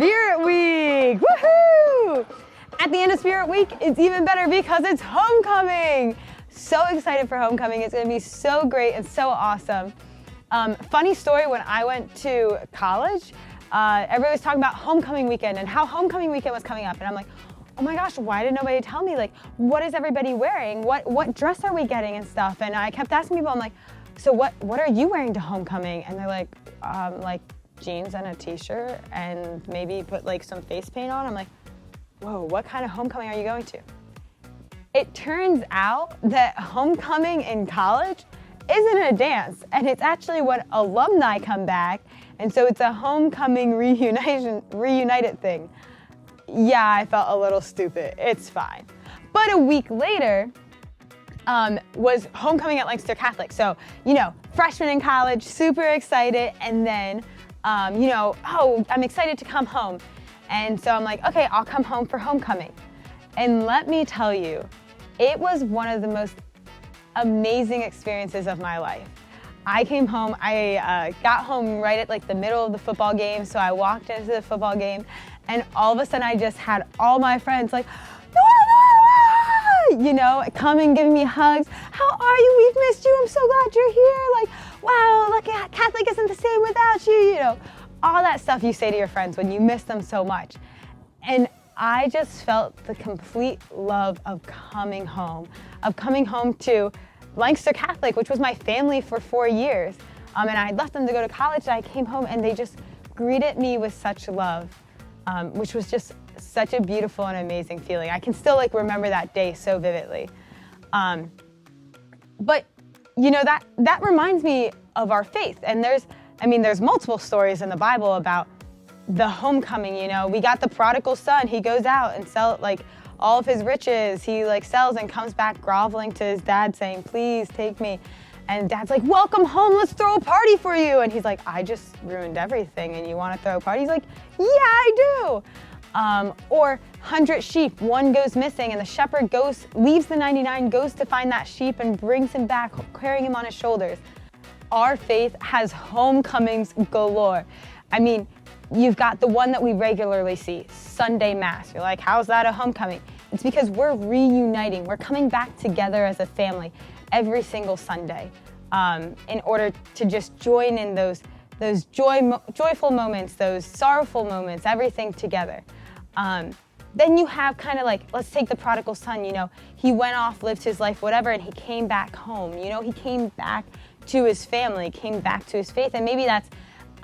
Spirit Week! Woohoo! At the end of Spirit Week, it's even better because it's homecoming. So excited for homecoming. It's going to be so great and so awesome. Funny story, when I went to college, everybody was talking about homecoming weekend and how homecoming weekend was coming up. And I'm like, oh my gosh, why did nobody tell me? Like, what is everybody wearing? What dress are we getting and stuff? And I kept asking people, I'm like, so what are you wearing to homecoming? And they're like jeans and a t-shirt and maybe put like some face paint on. I'm like, whoa, what kind of homecoming are you going to? It turns out that homecoming in college isn't a dance, and it's actually when alumni come back, and so it's a homecoming reunited thing. Yeah, I felt a little stupid. It's fine. But a week later was homecoming at Lancaster Catholic. So, freshman in college, super excited, and then, oh, I'm excited to come home. And so I'm like, okay, I'll come home for homecoming. And let me tell you, it was one of the most amazing experiences of my life. I came home, I got home right at like the middle of the football game, so I walked into the football game, and all of a sudden I just had all my friends like, come and giving me hugs. How are you? We've missed you. I'm so glad you're here. Like, wow, look, Catholic isn't the same without you, all that stuff you say to your friends when you miss them so much. And I just felt the complete love of coming home to Lancaster Catholic, which was my family for 4 years. And I left them to go to college, and I came home and they just greeted me with such love, which was just such a beautiful and amazing feeling. I can still remember that day so vividly. But that reminds me of our faith. And there's multiple stories in the Bible about the homecoming. We got the prodigal son. He goes out and sells all of his riches. He sells and comes back groveling to his dad saying, please take me. And dad's like, welcome home, let's throw a party for you. And he's like, I just ruined everything and you want to throw a party? He's like, yeah, I do. Or 100 sheep, one goes missing, and the shepherd leaves the 99, goes to find that sheep and brings him back, carrying him on his shoulders. Our faith has homecomings galore. You've got the one that we regularly see, Sunday Mass. You're like, how's that a homecoming? It's because we're reuniting. We're coming back together as a family every single Sunday in order to just join in those joyful moments, those sorrowful moments, everything together. Then you have let's take the prodigal son, he went off, lived his life, whatever, and he came back home. He came back to his family, came back to his faith, and maybe that's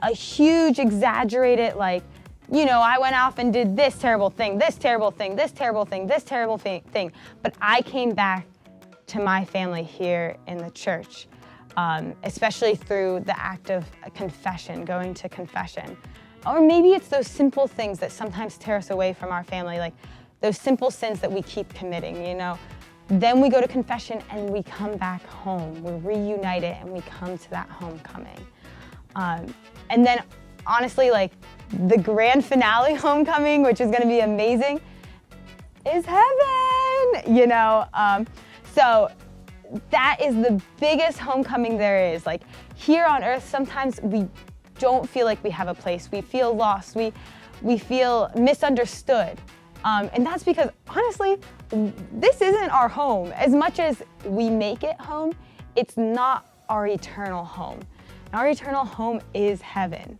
a huge exaggerated, I went off and did this terrible thing, this terrible thing, this terrible thing, this terrible thing, but I came back to my family here in the church, especially through the act of confession, going to confession. Or maybe it's those simple things that sometimes tear us away from our family, like those simple sins that we keep committing, Then we go to confession and we come back home. We're reunited and we come to that homecoming. And then honestly, the grand finale homecoming, which is going to be amazing, is heaven, So that is the biggest homecoming there is. Here on earth, sometimes we don't feel like we have a place. We feel lost. We feel misunderstood. And that's because, honestly, this isn't our home. As much as we make it home, it's not our eternal home. Our eternal home is heaven.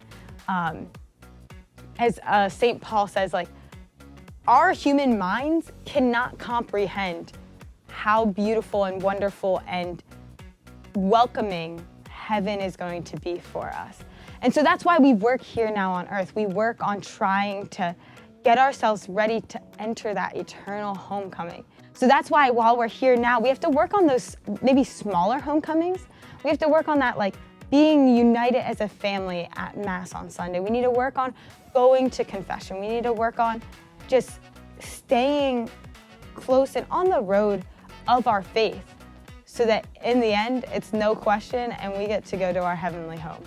As St. Paul says, our human minds cannot comprehend how beautiful and wonderful and welcoming heaven is going to be for us. And so that's why we work here now on earth. We work on trying to get ourselves ready to enter that eternal homecoming. So that's why while we're here now, we have to work on those maybe smaller homecomings. We have to work on that being united as a family at Mass on Sunday. We need to work on going to confession. We need to work on just staying close and on the road of our faith so that in the end, it's no question and we get to go to our heavenly home.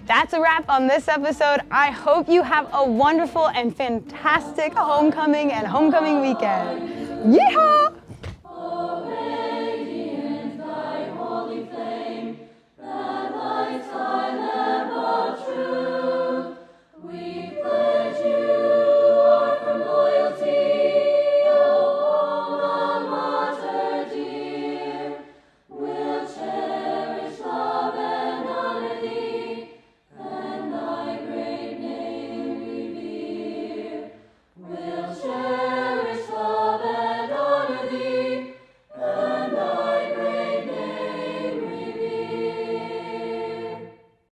That's a wrap on this episode. I hope you have a wonderful and fantastic homecoming and homecoming weekend. Yeehaw!